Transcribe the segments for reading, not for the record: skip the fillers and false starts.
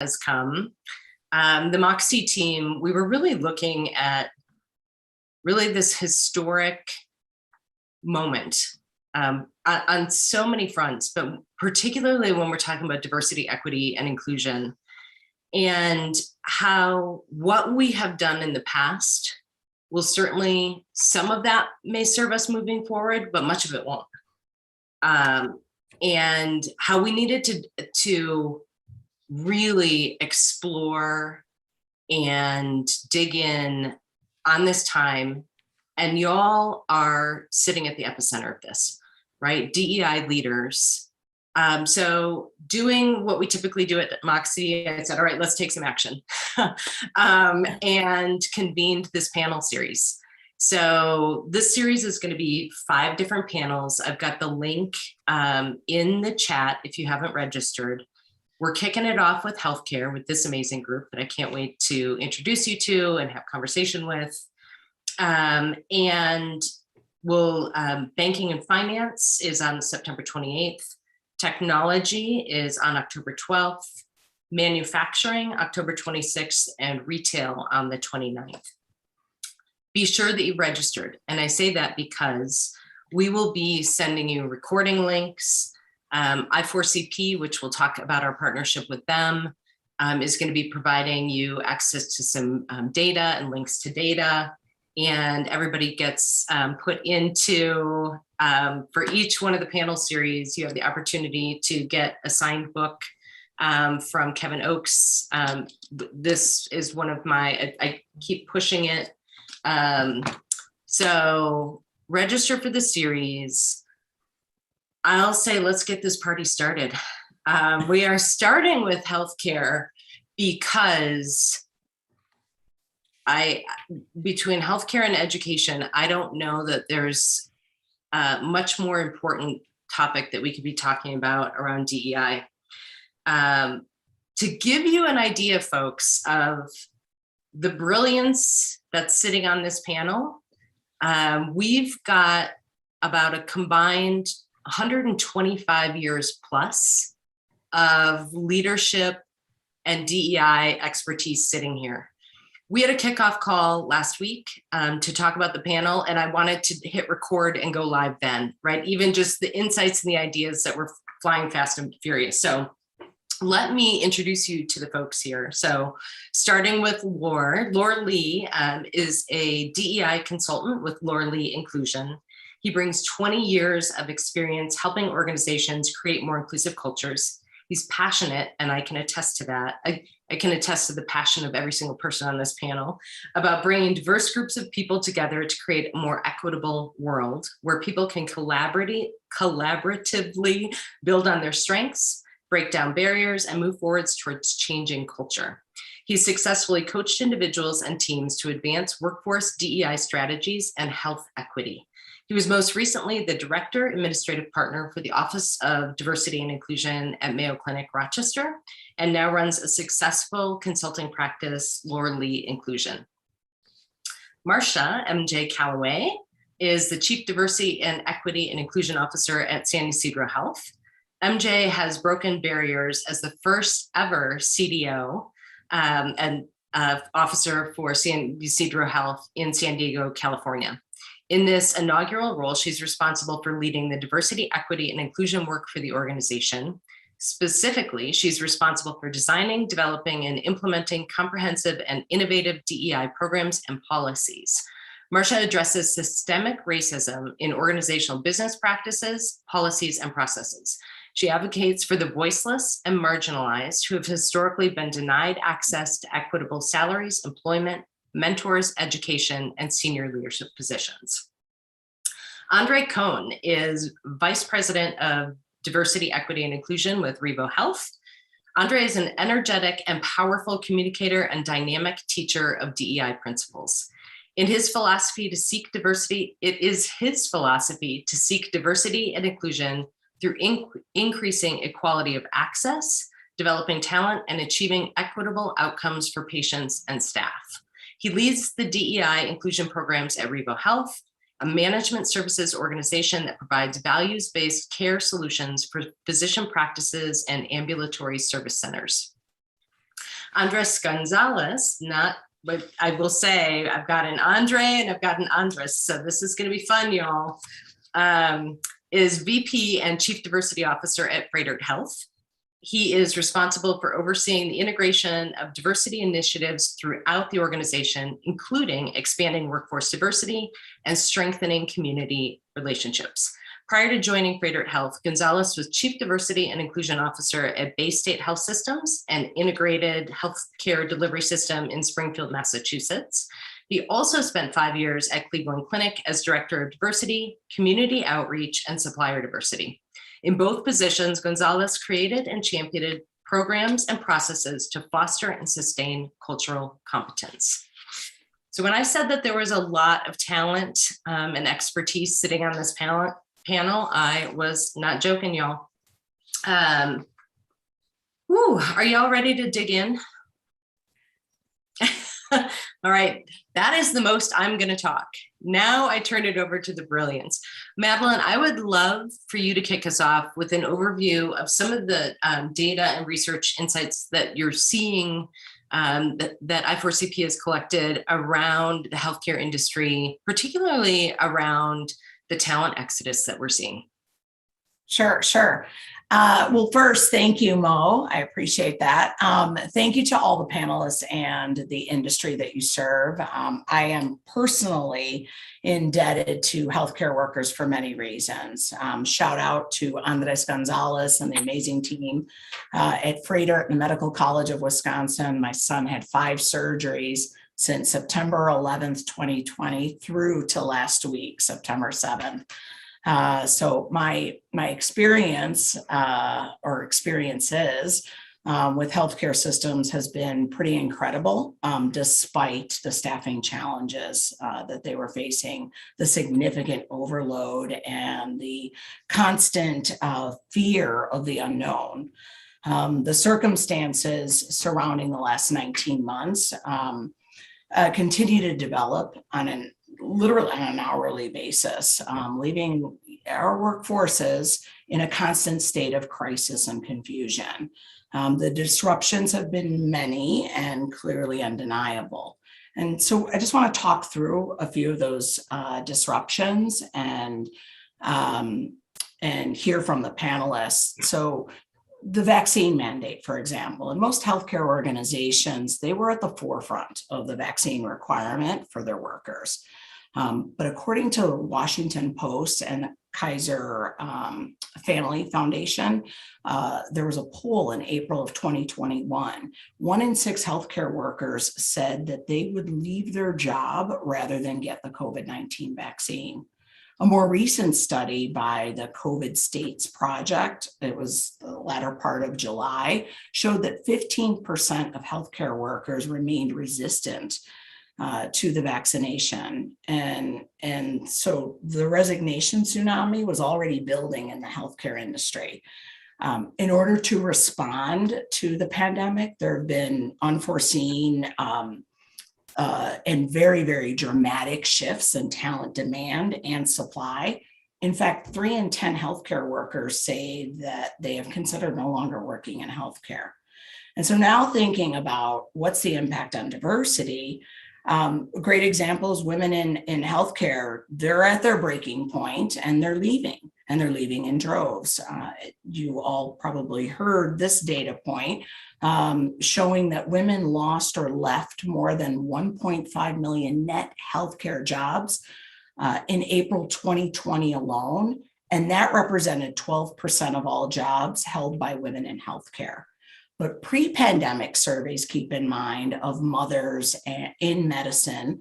has come. The Moxie team, we were really looking at this historic moment on so many fronts, but particularly when we're talking about diversity, equity, and inclusion, and how what we have done in the past will certainly, some of that may serve us moving forward, but much of it won't. And how we needed to really explore and dig in on this time. And y'all are sitting at the epicenter of this, right? DEI leaders. So doing what we typically do at Moxie, I said, all right, let's take some action. And convened this panel series. So this series is going to be 5 different panels. I've got the link in the chat if you haven't registered. We're kicking it off with healthcare with this amazing group that I can't wait to introduce you to and have conversation with. And we'll, banking and finance is on September 28th. Technology is on October 12th. Manufacturing, October 26th, and retail on the 29th. Be sure that you registered. And I say that because we will be sending you recording links. I4CP, which we'll talk about our partnership with them, is going to be providing you access to some data and links to data. And everybody gets put into, for each one of the panel series, you have the opportunity to get a signed book from Kevin Oakes. This is one of my, I keep pushing it. So register for the series. I'll say, let's get this party started. We are starting with healthcare because between healthcare and education, I don't know that there's a much more important topic that we could be talking about around DEI. To give you an idea, folks, of the brilliance that's sitting on this panel, we've got about a combined 125 years plus of leadership and DEI expertise sitting here. We had a kickoff call last week to talk about the panel, and I wanted to hit record and go live then, right? Even just the insights and the ideas that were flying fast and furious. So let me introduce you to the folks here. So starting with Lore Lee is a DEI consultant with Lore Lee Inclusion. He brings 20 years of experience helping organizations create more inclusive cultures. He's passionate, and I can attest to that. I can attest to the passion of every single person on this panel about bringing diverse groups of people together to create a more equitable world where people can collaboratively build on their strengths, break down barriers, and move forwards towards changing culture. He's successfully coached individuals and teams to advance workforce DEI strategies and health equity. He was most recently the Director Administrative Partner for the Office of Diversity and Inclusion at Mayo Clinic, Rochester, and now runs a successful consulting practice, Lore Lee Inclusion. Marcia MJ Calloway is the Chief Diversity and Equity and Inclusion Officer at San Ysidro Health. MJ has broken barriers as the first ever CDO and officer for San Ysidro Health in San Diego, California. In this inaugural role, she's responsible for leading the diversity, equity, and inclusion work for the organization. Specifically, she's responsible for designing, developing, and implementing comprehensive and innovative DEI programs and policies. Marcia addresses systemic racism in organizational business practices, policies, and processes. She advocates for the voiceless and marginalized who have historically been denied access to equitable salaries, employment, mentors, education, and senior leadership positions. Andre Cohn is Vice President of Diversity, Equity, and Inclusion with Revo Health. Andre is an energetic and powerful communicator and dynamic teacher of DEI principles. In his philosophy to seek diversity, it is his philosophy to seek diversity and inclusion through increasing equality of access, developing talent, and achieving equitable outcomes for patients and staff. He leads the DEI inclusion programs at Revo Health, a management services organization that provides values-based care solutions for physician practices and ambulatory service centers. Andres Gonzalez, not, but I will say I've got an Andre and I've got an Andres, so this is going to be fun, y'all. Is VP and Chief Diversity Officer at Froedtert Health. He is responsible for overseeing the integration of diversity initiatives throughout the organization, including expanding workforce diversity and strengthening community relationships. Prior to joining Froedtert Health, Gonzalez was Chief Diversity and Inclusion Officer at Bay State Health Systems, an integrated healthcare delivery system in Springfield, Massachusetts. He also spent 5 years at Cleveland Clinic as Director of Diversity, Community Outreach, and Supplier Diversity. In both positions, Gonzalez created and championed programs and processes to foster and sustain cultural competence. So when I said that there was a lot of talent and expertise sitting on this panel, I was not joking, y'all. Are y'all ready to dig in? All right, that is the most I'm going to talk. Now I turn it over to the brilliance. Madeline, I would love for you to kick us off with an overview of some of the data and research insights that you're seeing that I4CP has collected around the healthcare industry, particularly around the talent exodus that we're seeing. Sure. Well, first, thank you, Mo. I appreciate that. Thank you to all the panelists and the industry that you serve. I am personally indebted to healthcare workers for many reasons. Shout out to Andres Gonzalez and the amazing team at Froedtert and Medical College of Wisconsin. My son had 5 surgeries since September 11th, 2020 through to last week, September 7th. So my experience or experiences with healthcare systems has been pretty incredible, despite the staffing challenges that they were facing, the significant overload and the constant fear of the unknown. The circumstances surrounding the last 19 months continue to develop literally on an hourly basis, leaving our workforces in a constant state of crisis and confusion. The disruptions have been many and clearly undeniable. And so I just want to talk through a few of those disruptions and hear from the panelists. So the vaccine mandate, for example, in most healthcare organizations, they were at the forefront of the vaccine requirement for their workers. But according to Washington Post and Kaiser Family Foundation, there was a poll in April of 2021. 1 in 6 healthcare workers said that they would leave their job rather than get the COVID-19 vaccine. A more recent study by the COVID States Project, it was the latter part of July, showed that 15% of healthcare workers remained resistant to the vaccination. And so the resignation tsunami was already building in the healthcare industry. In order to respond to the pandemic, there have been unforeseen and very, very dramatic shifts in talent demand and supply. In fact, 3 in 10 healthcare workers say that they have considered no longer working in healthcare. And so now thinking about what's the impact on diversity, a great example is women in healthcare. They're at their breaking point and they're leaving in droves. You all probably heard this data point showing that women lost or left more than 1.5 million net healthcare jobs in April 2020 alone. And that represented 12% of all jobs held by women in healthcare. But pre-pandemic surveys, keep in mind, of mothers in medicine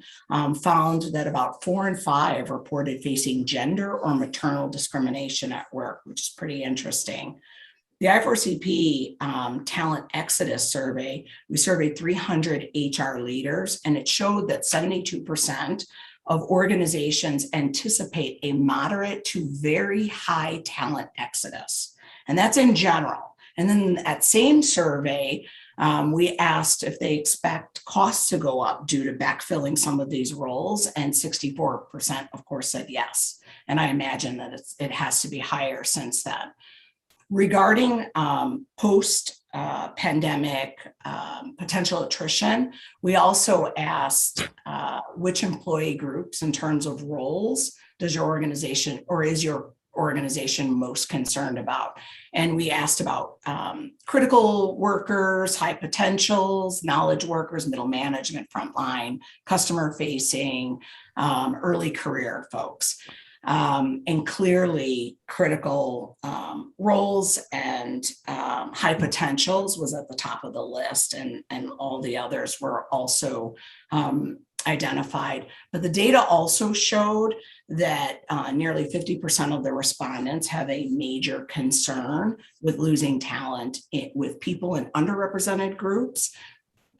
found that about 4 in 5 reported facing gender or maternal discrimination at work, which is pretty interesting. The I4CP Talent Exodus survey, we surveyed 300 HR leaders, and it showed that 72% of organizations anticipate a moderate to very high talent exodus. And that's in general. And then that same survey, we asked if they expect costs to go up due to backfilling some of these roles, and 64%, of course, said yes. And I imagine that it has to be higher since then. Regarding post pandemic, potential attrition, we also asked which employee groups in terms of roles does your organization or is your organization most concerned about? And we asked about critical workers, high potentials, knowledge workers, middle management, frontline, customer facing, early career folks. And clearly critical roles and high potentials was at the top of the list, and all the others were also identified. But the data also showed that nearly 50% of the respondents have a major concern with losing talent with people in underrepresented groups,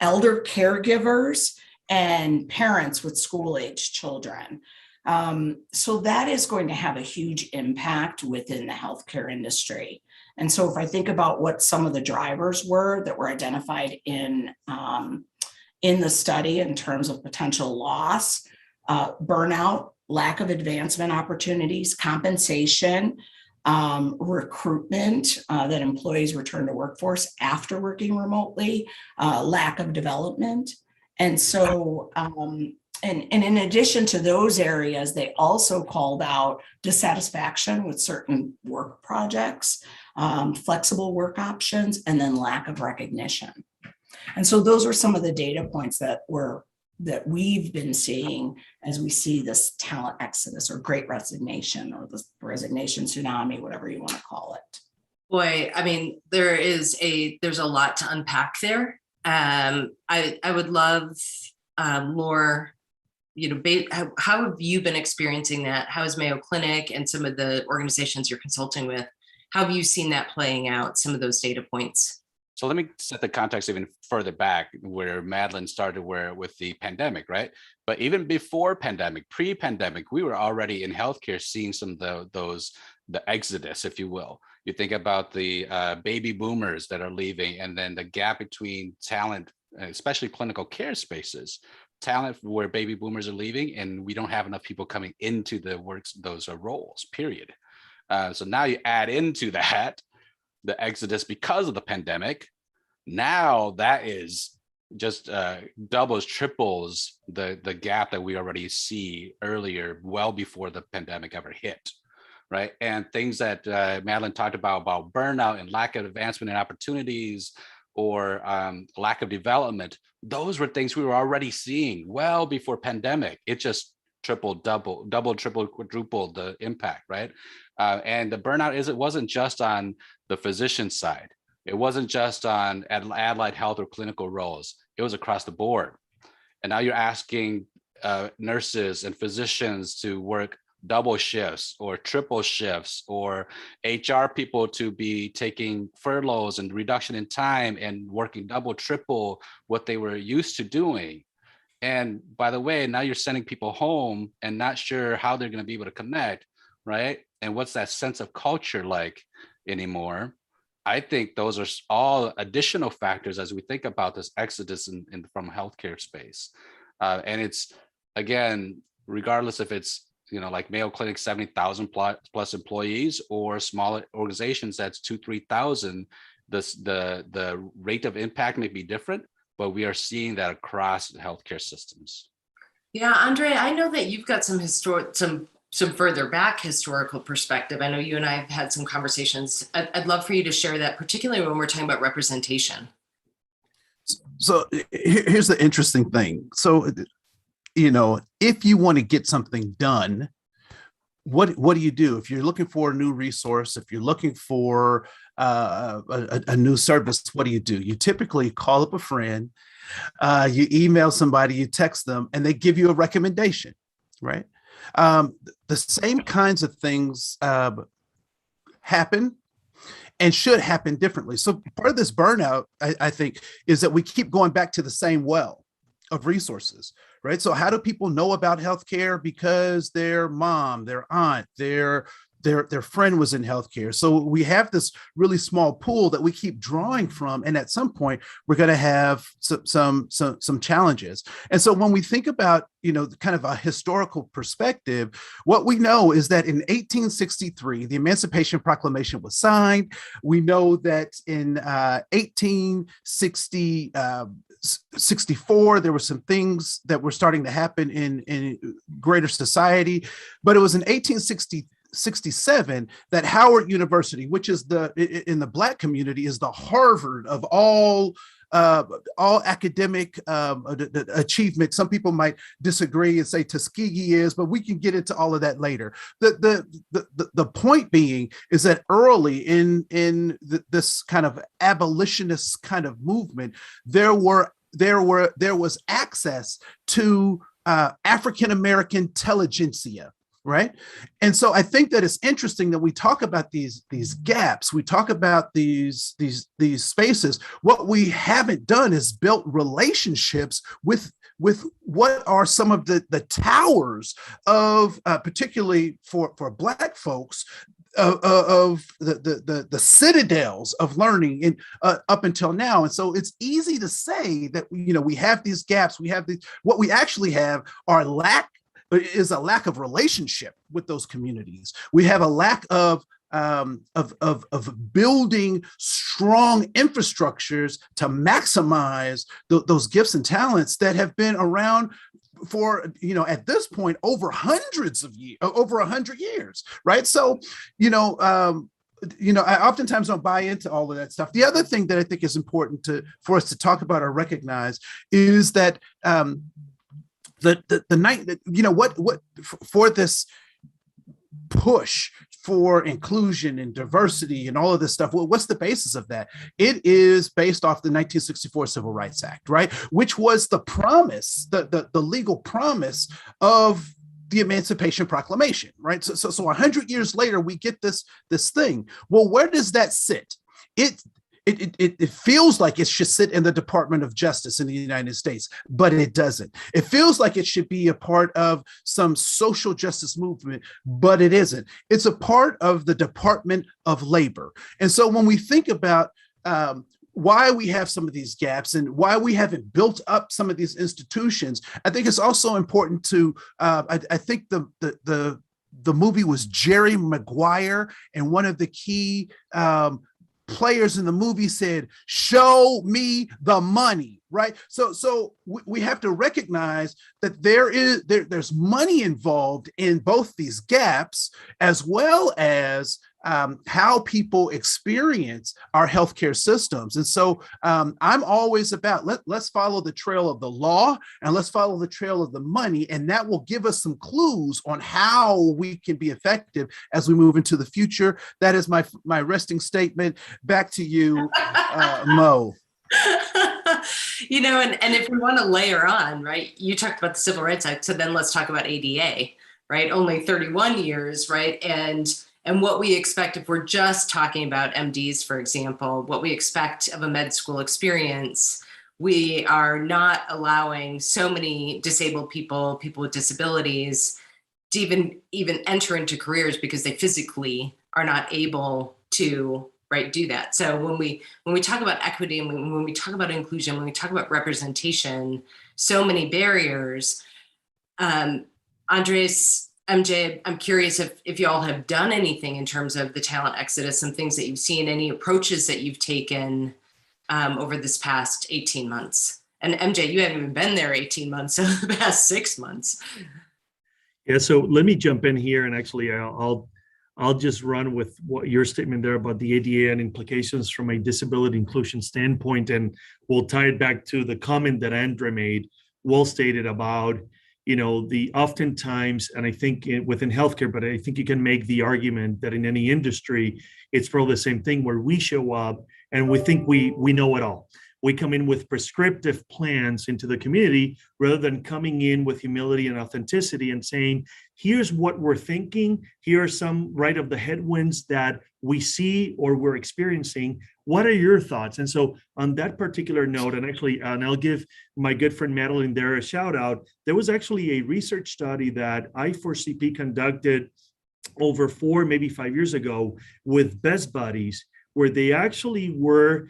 elder caregivers, and parents with school-age children. So that is going to have a huge impact within the healthcare industry. And so if I think about what some of the drivers were that were identified in the study in terms of potential loss, burnout, lack of advancement opportunities, compensation, recruitment, that employees return to workforce after working remotely, lack of development. And so, and in addition to those areas, they also called out dissatisfaction with certain work projects, flexible work options, and then lack of recognition. And so those are some of the data points that we've been seeing as we see this talent exodus or great resignation or the resignation tsunami, whatever you want to call it. Boy, I mean, there's a lot to unpack there. I would love more, how have you been experiencing that? How has Mayo Clinic and some of the organizations you're consulting with, how have you seen that playing out, some of those data points? So let me set the context even further back where Madeline started with the pandemic, right? But even before pandemic, pre-pandemic, we were already in healthcare seeing some of the exodus, if you will. You think about the baby boomers that are leaving, and then the gap between talent, especially clinical care spaces, talent where baby boomers are leaving, and we don't have enough people coming into those roles, period. So now you add into that the exodus because of the pandemic. Now that is just doubles, triples the gap that we already see earlier, well before the pandemic ever hit, right? And things that Madeline talked about burnout and lack of advancement and opportunities, or lack of development, those were things we were already seeing well before pandemic. It just tripled, double, triple, quadrupled the impact, right? And the burnout wasn't just on the physician side. It wasn't just on allied health or clinical roles. It was across the board. And now you're asking nurses and physicians to work double shifts or triple shifts, or HR people to be taking furloughs and reduction in time and working double, triple what they were used to doing. And by the way, now you're sending people home and not sure how they're going to be able to connect, right? And what's that sense of culture like anymore? I think those are all additional factors as we think about this exodus from healthcare space. And it's, again, regardless if it's, like Mayo Clinic, 70,000 plus employees, or smaller organizations that's 2,000-3,000, the rate of impact may be different, but we are seeing that across the healthcare systems. Yeah, Andre, I know that you've got some further back historical perspective. I know you and I have had some conversations. I'd love for you to share that, particularly when we're talking about representation. So here's the interesting thing. So, if you want to get something done, what do you do? If you're looking for a new resource, if you're looking for a new service, what do? You typically call up a friend, you email somebody, you text them, and they give you a recommendation, right? The same kinds of things happen and should happen differently. So part of this burnout, I think, is that we keep going back to the same well of resources, right? So how do people know about healthcare? Because their mom, their aunt, their their friend was in healthcare. So we have this really small pool that we keep drawing from, and at some point we're going to have some challenges. And so when we think about, kind of a historical perspective, what we know is that in 1863 the Emancipation Proclamation was signed. We know that in 1864 there were some things that were starting to happen in greater society, but it was in 1867 that Howard University, which is in the Black community, is the Harvard of all academic achievement. Some people might disagree and say Tuskegee is, but we can get into all of that later. The point being is that early in this kind of abolitionist kind of movement, there was access to African American intelligentsia. Right. And so I think that it's interesting that we talk about these gaps. We talk about these spaces. What we haven't done is built relationships with what are some of the towers of, particularly for Black folks, of the citadels of learning in up until now. And so it's easy to say that we have these gaps. We have these. What we actually have is a lack of relationship with those communities. We have a lack of building strong infrastructures to maximize those gifts and talents that have been around for, at this point, over 100 years, right? So, I oftentimes don't buy into all of that stuff. The other thing that I think is important for us to talk about or recognize is that the night that what for this push for inclusion and diversity and all of this stuff, what's the basis of that? It is based off the 1964 Civil Rights Act, right, which was the promise, the legal promise of the Emancipation Proclamation, right? So 100 years later we get this thing. Well, where does that sit? It feels like it should sit in the Department of Justice in the United States, but it doesn't. It feels like it should be a part of some social justice movement, but it isn't. It's a part of the Department of Labor. And so when we think about why we have some of these gaps and why we haven't built up some of these institutions, I think it's also important to, I think the movie was Jerry Maguire, and one of the key players in the movie said, "Show me the money," right? So we have to recognize that there's money involved in both these gaps, as well as how people experience our healthcare systems. And so I'm always about let's follow the trail of the law and let's follow the trail of the money, and that will give us some clues on how we can be effective as we move into the future. That is my resting statement. Back to you, Mo. And if we want to layer on, right, you talked about the Civil Rights Act, so then let's talk about ADA, right? Only 31 years, right? And what we expect, if we're just talking about MDs, for example, what we expect of a med school experience, we are not allowing so many disabled people with disabilities to even enter into careers because they physically are not able to, right, do that. So when we talk about equity and when we talk about inclusion, when we talk about representation, so many barriers. Andres, MJ, I'm curious if you all have done anything in terms of the talent exodus, some things that you've seen, any approaches that you've taken over this past 18 months. And MJ, you haven't even been there 18 months, so the past 6 months. Yeah, so let me jump in here, and actually I'll just run with what your statement there about the ADA and implications from a disability inclusion standpoint, and we'll tie it back to the comment that Andre made, well stated about the oftentimes, and I think within healthcare, but I think you can make the argument that in any industry, it's probably the same thing where we show up and we think we know it all. We come in with prescriptive plans into the community rather than coming in with humility and authenticity and saying, here's what we're thinking. Here are some of the headwinds that we see or we're experiencing. What are your thoughts? And so on that particular note, and I'll give my good friend Madeline there a shout out. There was actually a research study that I4CP conducted over 4, maybe 5 years ago with Best Buddies, where they actually were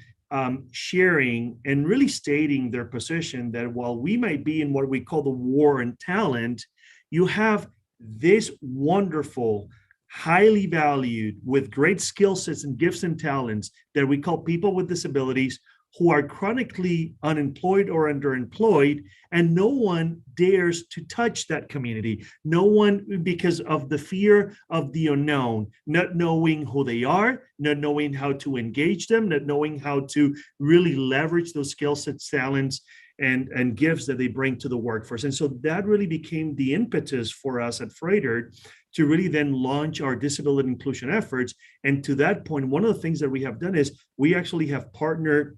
sharing and really stating their position that while we might be in what we call the war on talent, you have this wonderful, highly valued, with great skill sets and gifts and talents that we call people with disabilities who are chronically unemployed or underemployed, and no one dares to touch that community. No one, because of the fear of the unknown, not knowing who they are, not knowing how to engage them, not knowing how to really leverage those skill sets, talents, and gifts that they bring to the workforce. And so that really became the impetus for us at Froedtert to really then launch our disability inclusion efforts. And to that point, one of the things that we have done is we actually have partnered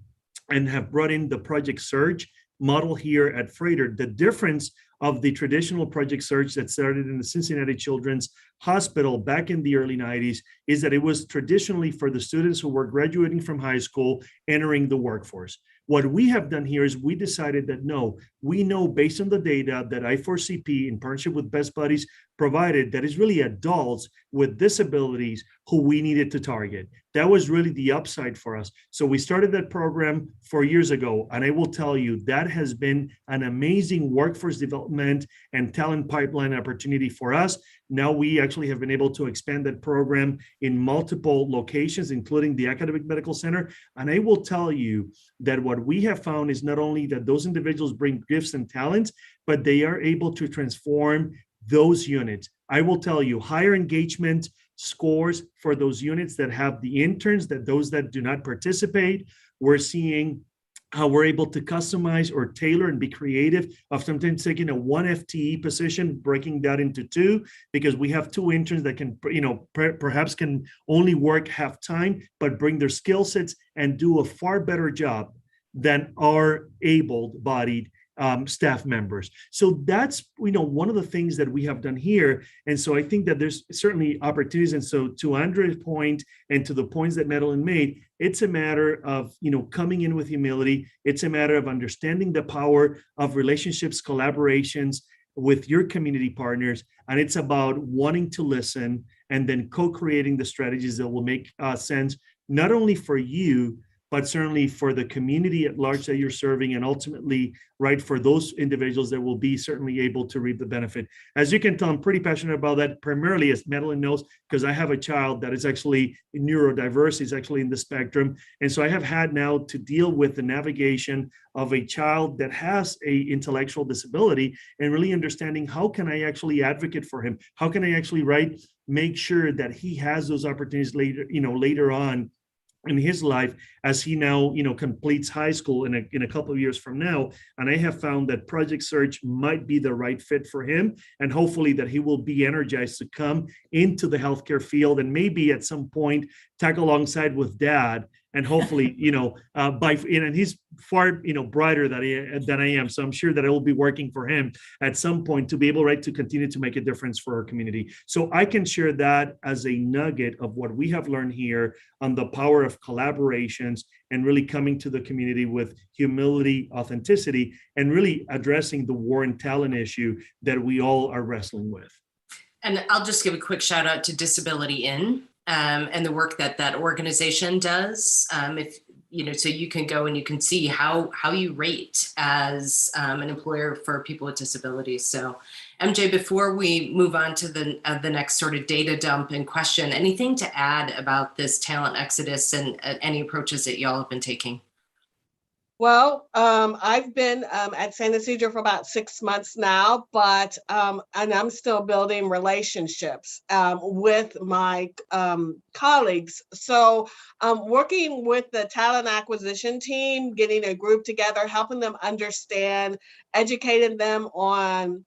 and have brought in the Project Surge model here at Froedtert. The difference of the traditional Project Surge that started in the Cincinnati Children's Hospital back in the early 90s is that it was traditionally for the students who were graduating from high school, entering the workforce. What we have done here is we decided that no, we know based on the data that I4CP in partnership with Best Buddies provided that is really adults with disabilities who we needed to target. That was really the upside for us. So we started that program 4 years ago, and I will tell you that has been an amazing workforce development and talent pipeline opportunity for us. Now we actually have been able to expand that program in multiple locations, including the Academic Medical Center. And I will tell you that what we have found is not only that those individuals bring gifts and talents, but they are able to transform those units. I will tell you, higher engagement scores for those units that have the interns, that those that do not participate. We're seeing how we're able to customize or tailor and be creative of sometimes taking a 1 FTE position, breaking that into 2, because we have 2 interns that can, perhaps can only work half time, but bring their skill sets and do a far better job than our able-bodied staff members. So that's, one of the things that we have done here. And so I think that there's certainly opportunities. And so to Andre's point and to the points that Madeline made, it's a matter of, coming in with humility. It's a matter of understanding the power of relationships, collaborations with your community partners. And it's about wanting to listen and then co-creating the strategies that will make sense, not only for you, but certainly for the community at large that you're serving, and ultimately, right, for those individuals that will be certainly able to reap the benefit. As you can tell, I'm pretty passionate about that, primarily, as Madeline knows, because I have a child that is actually neurodiverse, he's actually in the spectrum. And so I have had now to deal with the navigation of a child that has a intellectual disability and really understanding how can I actually advocate for him? How can I actually, right, make sure that he has those opportunities later on in his life as he now completes high school in a couple of years from now. And I have found that Project Surge might be the right fit for him, and hopefully that he will be energized to come into the healthcare field and maybe at some point tag alongside with dad. And hopefully, and he's far, brighter than I am. So I'm sure that I will be working for him at some point to be able, right, to continue to make a difference for our community. So I can share that as a nugget of what we have learned here on the power of collaborations and really coming to the community with humility, authenticity, and really addressing the war and talent issue that we all are wrestling with. And I'll just give a quick shout out to Disability In. And the work that organization does, so you can go and you can see how you rate as an employer for people with disabilities. So MJ, before we move on to the next sort of data dump and question, anything to add about this talent exodus and any approaches that y'all have been taking? Well, I've been at San Ysidro for about 6 months now, but and I'm still building relationships with my colleagues. So working with the talent acquisition team, getting a group together, helping them understand, educating them on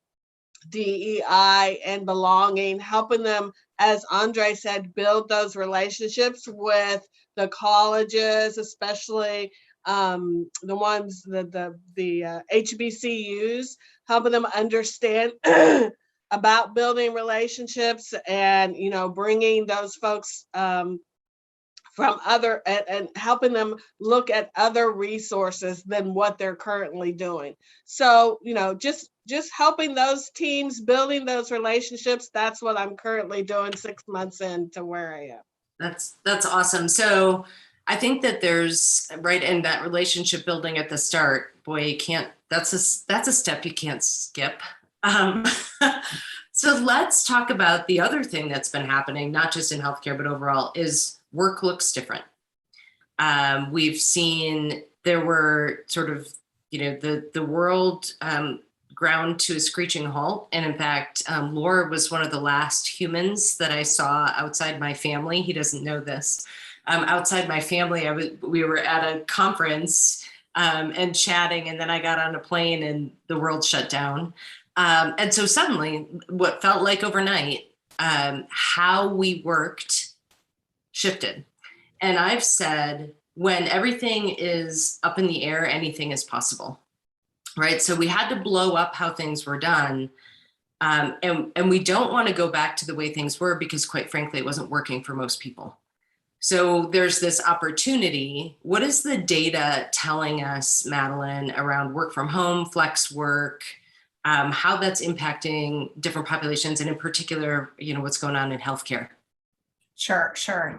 DEI and belonging, helping them, as Andre said, build those relationships with the colleges, especially the ones that the HBCUs, helping them understand about building relationships and bringing those folks from other and helping them look at other resources than what they're currently doing. So, just helping those teams, building those relationships, that's what I'm currently doing 6 months into where I am. That's awesome. So I think that there's right in that relationship building at the start, boy, you can't, that's a step you can't skip. Um, so let's talk about the other thing that's been happening, not just in healthcare, but overall, is work looks different. We've seen there were sort of, the world ground to a screeching halt. And in fact, Laura was one of the last humans that I saw outside my family. He doesn't know this. Outside my family, we were at a conference and chatting, and then I got on a plane and the world shut down. And so suddenly, what felt like overnight, how we worked shifted. And I've said, when everything is up in the air, anything is possible, right? So we had to blow up how things were done. And we don't want to go back to the way things were because, quite frankly, it wasn't working for most people. So there's this opportunity. What is the data telling us, Madeline, around work from home, flex work, how that's impacting different populations, and in particular, what's going on in healthcare? Sure.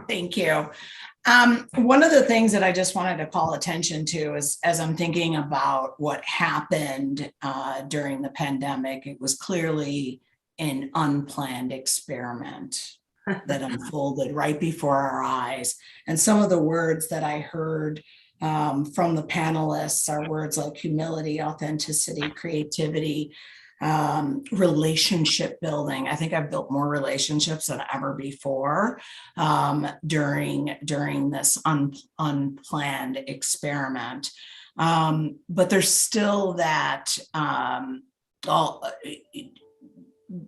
Thank you. One of the things that I just wanted to call attention to is, as I'm thinking about what happened during the pandemic, it was clearly an unplanned experiment that unfolded right before our eyes. And some of the words that I heard from the panelists are words like humility, authenticity, creativity, relationship building. I think I've built more relationships than ever before during this unplanned experiment. But there's still that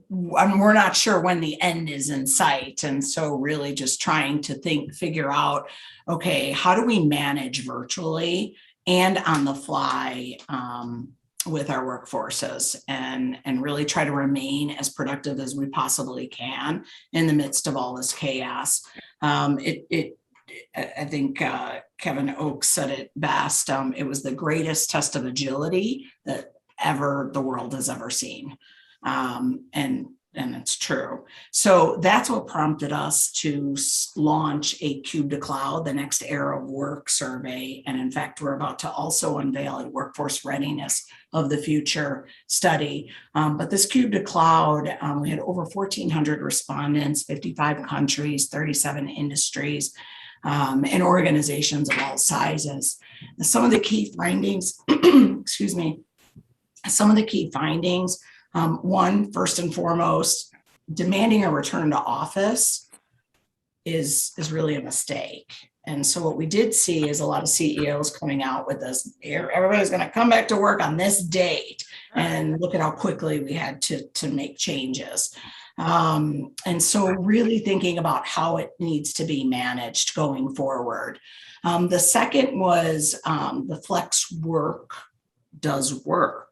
we're not sure when the end is in sight. And so really just trying to figure out, okay, how do we manage virtually and on the fly with our workforces and really try to remain as productive as we possibly can in the midst of all this chaos. I think Kevin Oakes said it best. It was the greatest test of agility that the world has ever seen. And it's true. So that's what prompted us to launch a Cube to Cloud, the next era of work survey. And in fact, we're about to also unveil a workforce readiness of the future study. But this Cube to Cloud, we had over 1,400 respondents, 55 countries, 37 industries, and organizations of all sizes. Some of the key findings, one, first and foremost, demanding a return to office is really a mistake. And so what we did see is a lot of CEOs coming out with this, everybody's going to come back to work on this date. And look at how quickly we had to make changes. And so really thinking about how it needs to be managed going forward. The second was the flex work does work.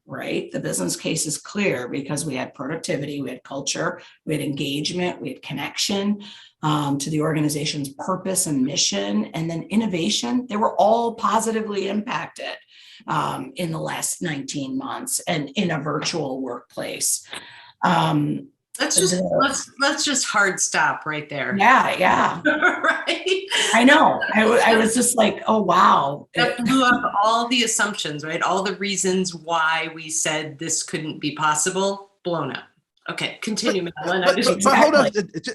Right? The business case is clear because we had productivity, we had culture, we had engagement, we had connection to the organization's purpose and mission, and then innovation. They were all positively impacted in the last 19 months and in a virtual workplace. Let's just hard stop right there. Yeah. Right. I know. I was just like, oh, wow. That blew up all the assumptions, right? All the reasons why we said this couldn't be possible, blown up. Okay, continue, Madeline. But hold on,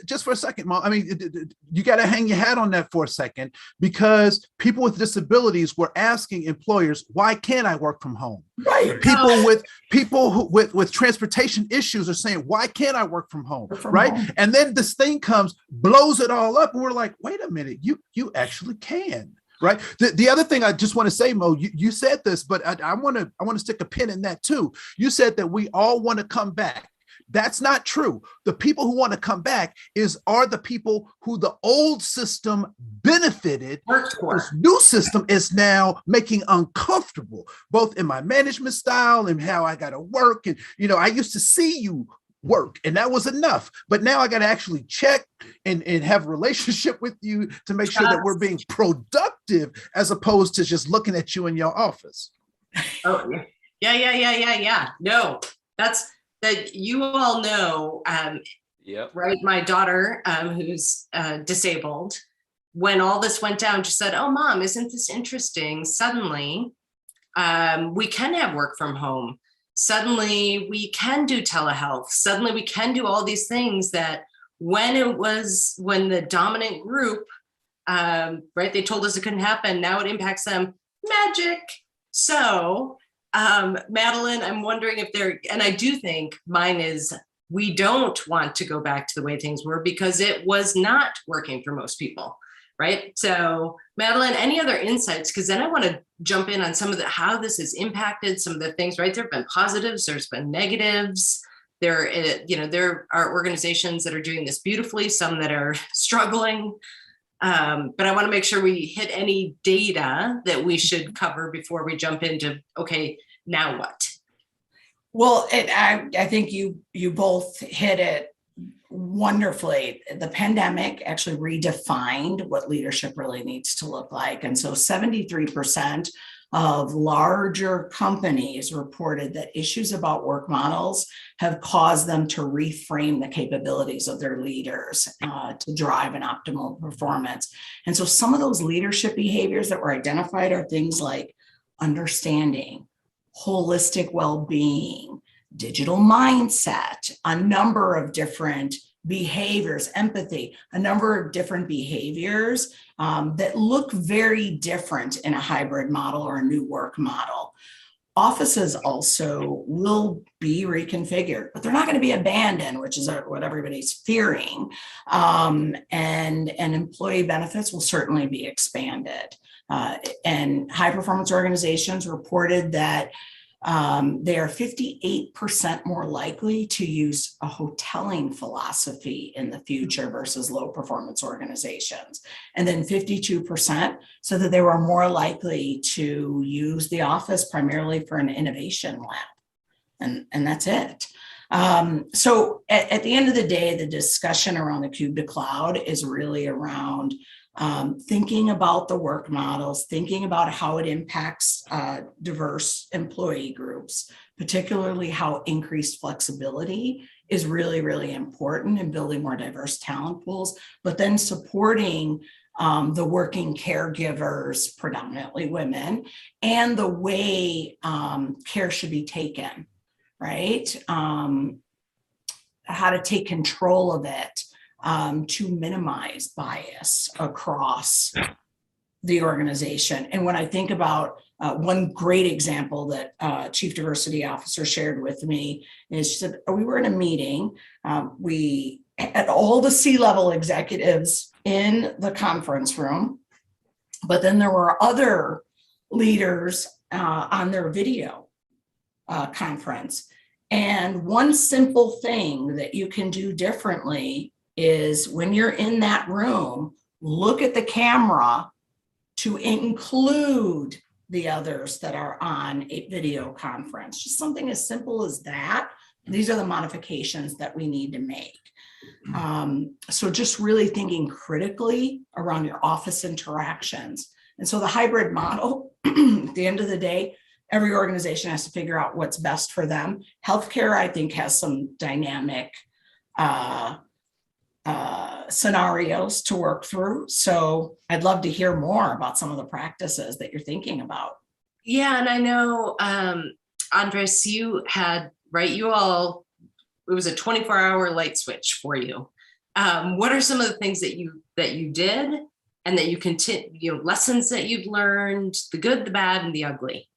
just for a second, Mom. I mean, you got to hang your hat on that for a second, because people with disabilities were asking employers, "Why can't I work from home?" Right. People with transportation issues are saying, "Why can't I work from home?" Right. And then this thing comes, blows it all up, and we're like, "Wait a minute, you actually can." Right. The other thing I just want to say, Mo, you said this, but I want to stick a pin in that too. You said that we all want to come back. That's not true. The people who want to come back are the people who the old system benefited. This new system is now making uncomfortable, both in my management style and how I got to work. And, I used to see you work, and that was enough. But now I got to actually check and have a relationship with you to make sure that we're being productive as opposed to just looking at you in your office. Oh, yeah. No, that's that you all know, Yep. right? My daughter, who's disabled, when all this went down, just said, "Oh, Mom, isn't this interesting? Suddenly, we can have work from home. Suddenly, we can do telehealth. Suddenly, we can do all these things that when the dominant group, right, they told us it couldn't happen. Now it impacts them. Magic." So, Madeline, I'm wondering if and I do think mine is, we don't want to go back to the way things were because it was not working for most people, right? So, Madeline, any other insights? Because then I want to jump in on some of how this has impacted some of the things, right? There have been positives, there's been negatives. There are organizations that are doing this beautifully, some that are struggling. But I want to make sure we hit any data that we should cover before we jump into, okay, now what? Well, I think you both hit it wonderfully. The pandemic actually redefined what leadership really needs to look like. And so 73% of larger companies reported that issues about work models have caused them to reframe the capabilities of their leaders to drive an optimal performance. And so some of those leadership behaviors that were identified are things like understanding, holistic well-being, digital mindset, a number of different behaviors, empathy, a number of different behaviors that look very different in a hybrid model or a new work model. Offices also will be reconfigured, but they're not going to be abandoned, which is what everybody's fearing. And employee benefits will certainly be expanded. And high performance organizations reported that they are 58% more likely to use a hoteling philosophy in the future versus low performance organizations. And then 52% so that they were more likely to use the office primarily for an innovation lab. And that's it. So at the end of the day, the discussion around the cube to cloud is really around thinking about the work models, thinking about how it impacts diverse employee groups, particularly how increased flexibility is really, really important in building more diverse talent pools, but then supporting the working caregivers, predominantly women, and the way care should be taken, right? How to take control of it. To minimize bias across the organization. And when I think about one great example that Chief Diversity Officer shared with me is she said, we were in a meeting, we had all the C-level executives in the conference room, but then there were other leaders on their video conference. And one simple thing that you can do differently is when you're in that room, look at the camera to include the others that are on a video conference. Just something as simple as that. These are the modifications that we need to make. So just really thinking critically around your office interactions. And so the hybrid model, at the end of the day, every organization has to figure out what's best for them. Healthcare, I think, has some dynamic scenarios to work through. So I'd love to hear more about some of the practices that you're thinking about. Yeah, and I know, Andres, you had, right, you all, it was a 24-hour light switch for you. What are some of the things that you did and that you continue, lessons that you've learned, the good, the bad, and the ugly?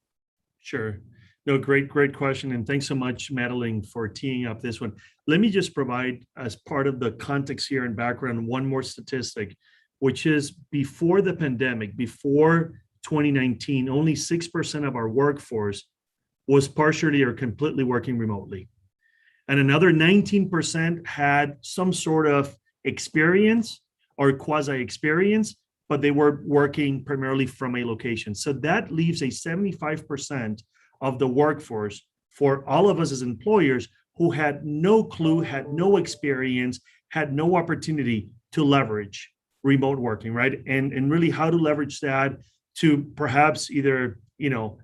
Sure. No, great question. And thanks so much, Madeline, for teeing up this one. Let me just provide, as part of the context here and background, one more statistic, which is before the pandemic, before 2019, only 6% of our workforce was partially or completely working remotely. And another 19% had some sort of experience or quasi-experience, but they were working primarily from a location. So that leaves a 75% of the workforce for all of us as employers who had no clue, had no experience, had no opportunity to leverage remote working, right? And really how to leverage that to perhaps either,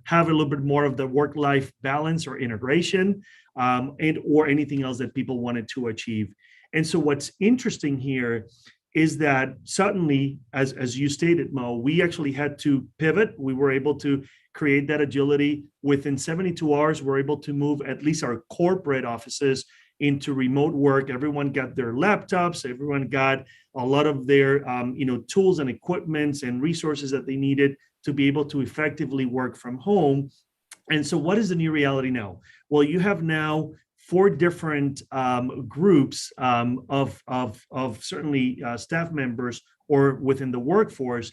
have a little bit more of the work-life balance or integration, and or anything else that people wanted to achieve. And so what's interesting here is that suddenly, as you stated, Mo, we actually had to pivot. We were able to create that agility. Within 72 hours, we're able to move at least our corporate offices into remote work. Everyone got their laptops. Everyone got a lot of their tools and equipments and resources that they needed to be able to effectively work from home. And so what is the new reality now? Well, you have now 4 different groups of certainly staff members or within the workforce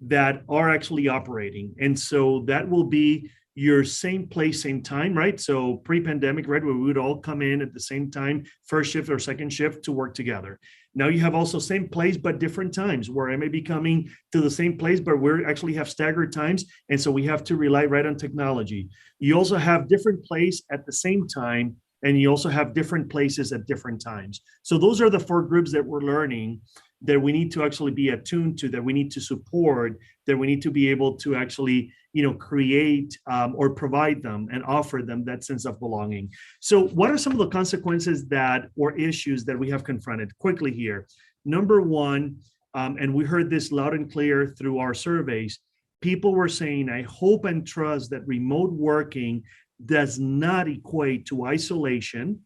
that are actually operating. And so that will be your same place, same time, right? So pre-pandemic, right, where we would all come in at the same time, first shift or second shift to work together. Now you have also same place, but different times where I may be coming to the same place, but we actually have staggered times. And so we have to rely right on technology. You also have different place at the same time, and you also have different places at different times. So those are the 4 groups that we're learning that we need to actually be attuned to, that we need to support, that we need to be able to actually, create or provide them and offer them that sense of belonging. So what are some of the consequences that or issues that we have confronted quickly here? Number one, and we heard this loud and clear through our surveys, people were saying, I hope and trust that remote working does not equate to isolation,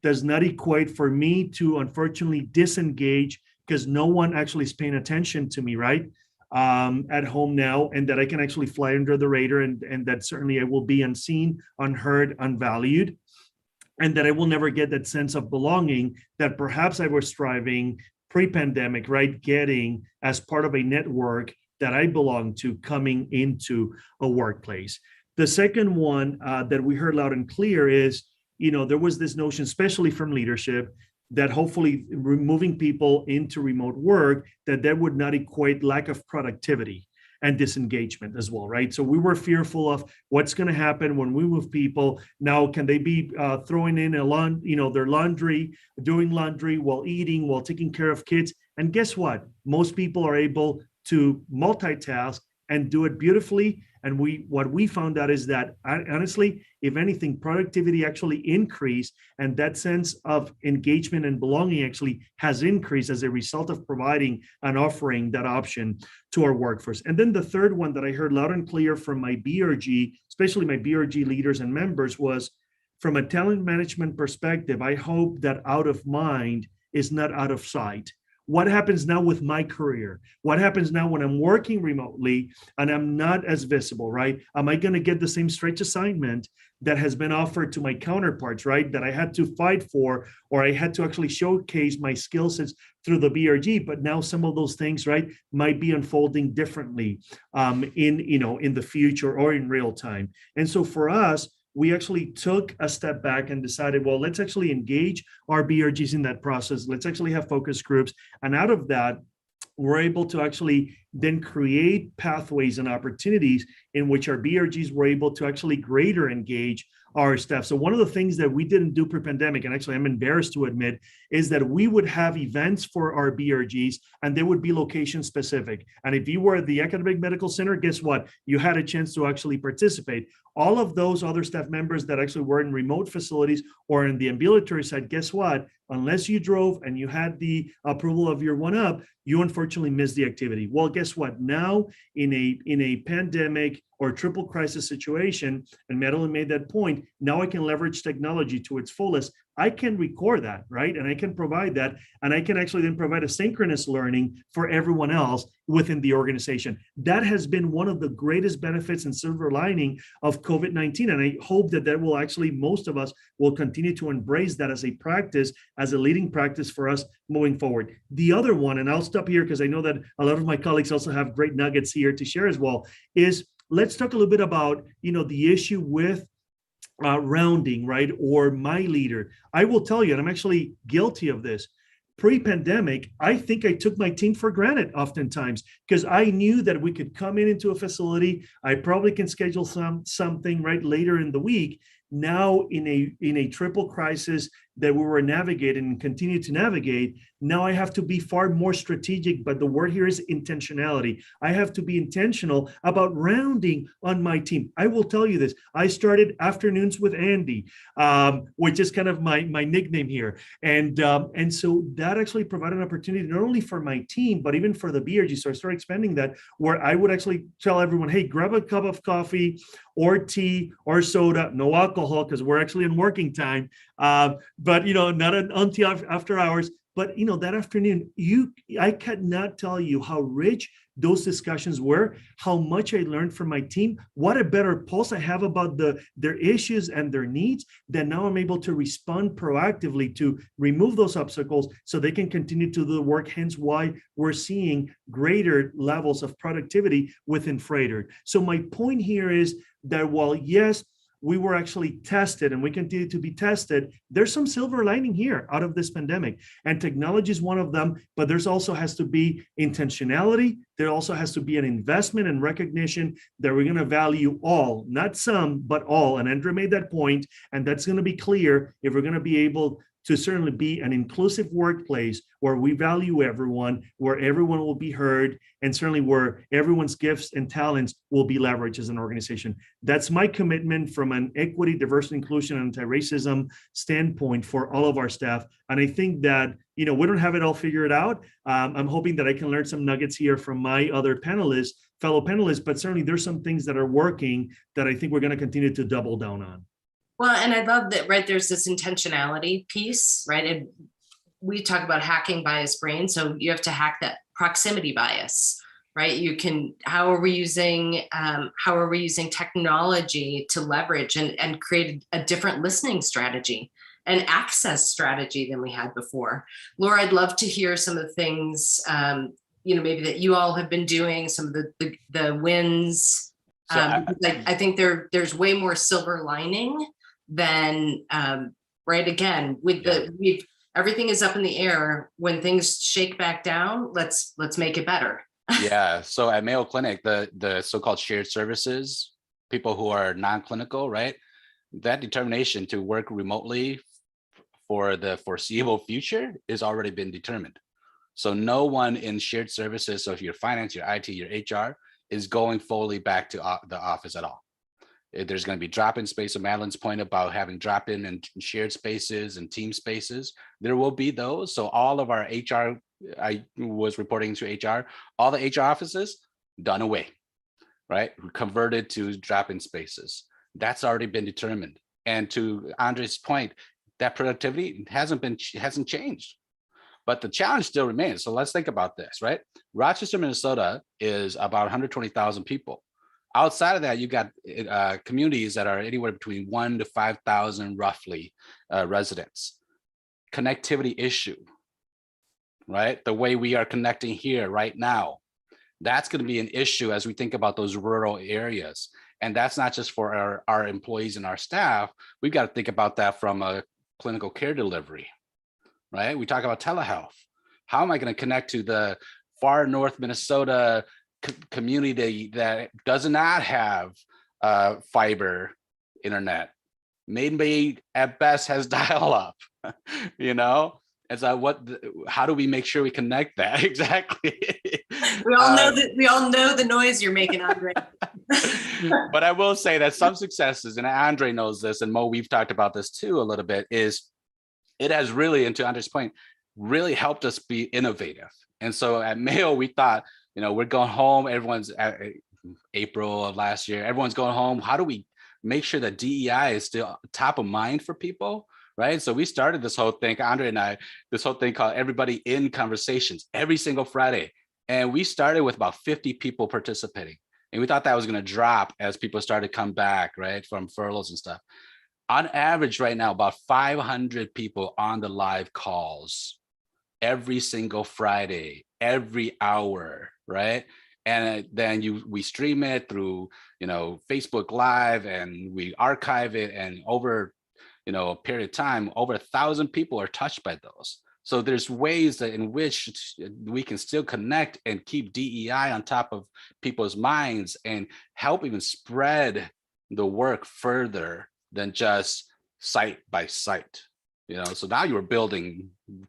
does not equate for me to unfortunately disengage because no one actually is paying attention to me, right? At home now, and that I can actually fly under the radar, and that certainly I will be unseen, unheard, unvalued, and that I will never get that sense of belonging that perhaps I was striving pre-pandemic, right? Getting as part of a network that I belong to coming into a workplace. The second one that we heard loud and clear is, there was this notion, especially from leadership, that hopefully removing people into remote work, that would not equate lack of productivity and disengagement as well, right? So we were fearful of what's going to happen when we move people. Now, can they be throwing in their laundry, doing laundry while eating, while taking care of kids? And guess what? Most people are able to multitask and do it beautifully. And what we found out is that honestly, if anything, productivity actually increased, and that sense of engagement and belonging actually has increased as a result of providing and offering that option to our workforce. And then the third one that I heard loud and clear from my BRG, especially my BRG leaders and members, was from a talent management perspective, I hope that out of mind is not out of sight. What happens now with my career? What happens now when I'm working remotely and I'm not as visible, right? Am I going to get the same stretch assignment that has been offered to my counterparts, right? That I had to fight for, or I had to actually showcase my skill sets through the BRG. But now some of those things, right, might be unfolding differently in the future or in real time. And so for us, we actually took a step back and decided, well, let's actually engage our BRGs in that process. Let's actually have focus groups. And out of that, we're able to actually then create pathways and opportunities in which our BRGs were able to actually greater engage our staff. So one of the things that we didn't do pre-pandemic, and actually I'm embarrassed to admit, is that we would have events for our BRGs and they would be location specific. And if you were at the Academic Medical Center, guess what? You had a chance to actually participate. All of those other staff members that actually were in remote facilities or in the ambulatory side, guess what? Unless you drove and you had the approval of your 1UP, you unfortunately missed the activity. Well, guess what? Now in a pandemic or triple crisis situation, and Madeline made that point, now I can leverage technology to its fullest. I can record that, right? And I can provide that. And I can actually then provide a synchronous learning for everyone else within the organization. That has been one of the greatest benefits and silver lining of COVID-19. And I hope that will actually, most of us will continue to embrace that as a practice, as a leading practice for us moving forward. The other one, and I'll stop here because I know that a lot of my colleagues also have great nuggets here to share as well, is let's talk a little bit about, the issue with rounding, right? Or my leader. I will tell you, and I'm actually guilty of this. Pre-pandemic, I think I took my team for granted oftentimes because I knew that we could come into a facility. I probably can schedule something right later in the week now in a triple crisis that we were navigating and continue to navigate, now I have to be far more strategic, but the word here is intentionality. I have to be intentional about rounding on my team. I will tell you this, I started afternoons with Andy, which is kind of my nickname here. And so that actually provided an opportunity not only for my team, but even for the BRG. So I started expanding that, where I would actually tell everyone, hey, grab a cup of coffee or tea or soda, no alcohol, because we're actually in working time. But not until after hours. But that afternoon, I cannot tell you how rich those discussions were, how much I learned from my team, what a better pulse I have about their issues and their needs, that now I'm able to respond proactively to remove those obstacles so they can continue to do the work, hence why we're seeing greater levels of productivity within Froedtert. So my point here is that while, yes, we were actually tested and we continue to be tested, there's some silver lining here out of this pandemic. And technology is one of them, but there's also has to be intentionality. There also has to be an investment and recognition that we're going to value all, not some, but all. And Andre made that point, and that's going to be clear if we're going to be able to certainly be an inclusive workplace where we value everyone, where everyone will be heard, and certainly where everyone's gifts and talents will be leveraged as an organization. That's my commitment from an equity, diversity, inclusion, and anti-racism standpoint for all of our staff. And I think that, we don't have it all figured out. I'm hoping that I can learn some nuggets here from my other fellow panelists, but certainly there's some things that are working that I think we're going to continue to double down on. Well, and I love that, right? There's this intentionality piece, right? And we talk about hacking bias brain. So you have to hack that proximity bias, right? How are we using technology to leverage and create a different listening strategy and access strategy than we had before? Laura, I'd love to hear some of the things, maybe that you all have been doing, some of the wins. So I think there's way more silver lining than right. Again, everything is up in the air. When things shake back down, let's make it better. Yeah. So at Mayo Clinic, the so-called shared services, people who are non-clinical, right? That determination to work remotely for the foreseeable future is already been determined. So no one in shared services, so if you're finance, your IT, your HR, is going fully back to the office at all. There's going to be drop-in space. So Madeline's point about having drop-in and shared spaces and team spaces, there will be those. So all of our HR, I was reporting to HR, all the HR offices done away, right? Converted to drop-in spaces. That's already been determined. And to Andre's point, that productivity hasn't changed. But the challenge still remains. So let's think about this, right? Rochester, Minnesota is about 120,000 people. Outside of that, you got communities that are anywhere between 1,000 to 5,000 roughly residents. Connectivity issue, right? The way we are connecting here right now, that's going to be an issue as we think about those rural areas. And that's not just for our employees and our staff. We've got to think about that from a clinical care delivery, right? We talk about telehealth. How am I going to connect to the far north Minnesota community that does not have fiber internet? Maybe at best has dial-up, And so how do we make sure we connect that? Exactly. We all know that. We all know the noise you're making, Andre. But I will say that some successes, and Andre knows this, and Mo, we've talked about this too a little bit, is it has really, and to Andre's point, really helped us be innovative. And so at Mayo, we thought, we're going home. Everyone's at April of last year. Everyone's going home. How do we make sure that DEI is still top of mind for people? Right. So we started this whole thing, Andre and I, this whole thing called Everybody in Conversations every single Friday. And we started with about 50 people participating. And we thought that was going to drop as people started to come back, right, from furloughs and stuff. On average right now, about 500 people on the live calls every single Friday, every hour, right? And then we stream it through, Facebook Live, and we archive it, and over, a period of time, over 1,000 people are touched by those. So there's ways that in which we can still connect and keep DEI on top of people's minds and help even spread the work further than just site by site. So now you're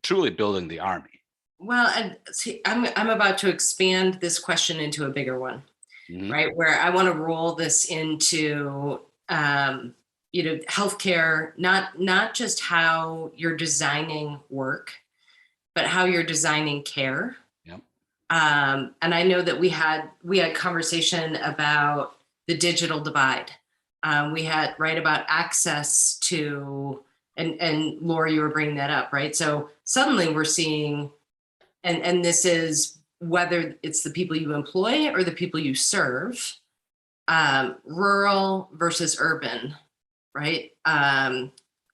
truly building the army. Well, and see, I'm about to expand this question into a bigger one, Mhm. right? Where I want to roll this into, healthcare, not just how you're designing work, but how you're designing care. Yep. And I know that we had conversation about the digital divide. We had about access to, and Laura, you were bringing that up, right? So suddenly we're seeing, and this is whether it's the people you employ or the people you serve, rural versus urban, right?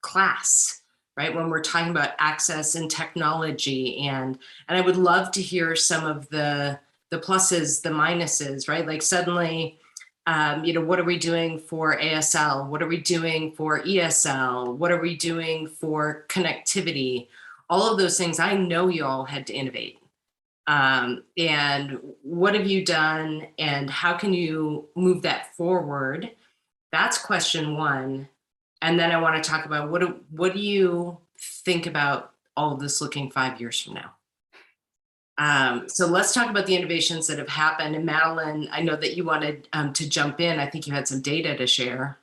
Class, right? When we're talking about access and technology, and I would love to hear some of the pluses, the minuses, right? Like suddenly, what are we doing for ASL? What are we doing for ESL? What are we doing for connectivity? All of those things, I know you all had to innovate. And what have you done, and how can you move that forward? That's question one. And then I want to talk about what do you think about all of this looking 5 years from now? So let's talk about the innovations that have happened. And Madeline, I know that you wanted to jump in. I think you had some data to share.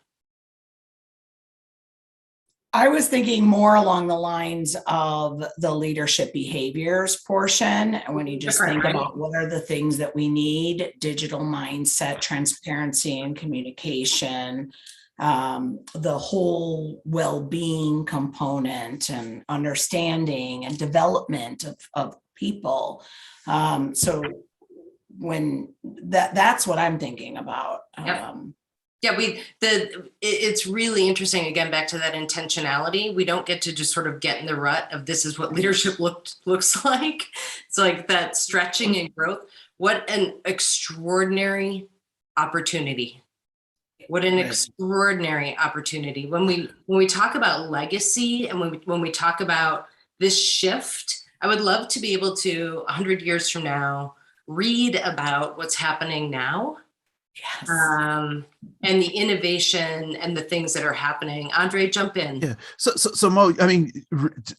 I was thinking more along the lines of the leadership behaviors portion. And when you just Different, think right? about what are the things that we need, digital mindset, transparency and communication, the whole well-being component and understanding and development of people. So when that's what I'm thinking about. Yep. Yeah, it's really interesting, again, back to that intentionality. We don't get to just sort of get in the rut of this is what leadership looks like. It's like that stretching and growth. What an extraordinary opportunity. What an extraordinary opportunity. When we talk about legacy, and when we talk about this shift, I would love to be able to 100 years from now read about what's happening now. Yes. And the innovation and the things that are happening. Andre, jump in. Yeah. So Mo, I mean,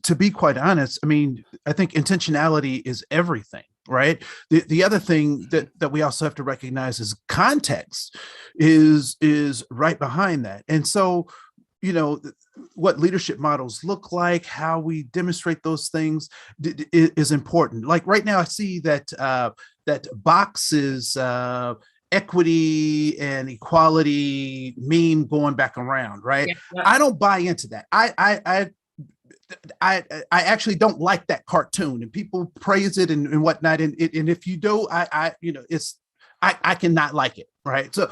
to be quite honest, I mean, I think intentionality is everything, right? The other thing that we also have to recognize is context is right behind that. And so, what leadership models look like, how we demonstrate those things is important. Like right now, I see that that Box's equity and equality meme going back around, right? Yeah. I don't buy into that. I actually don't like that cartoon, and people praise it and whatnot. And if you do, I cannot like it, right? So,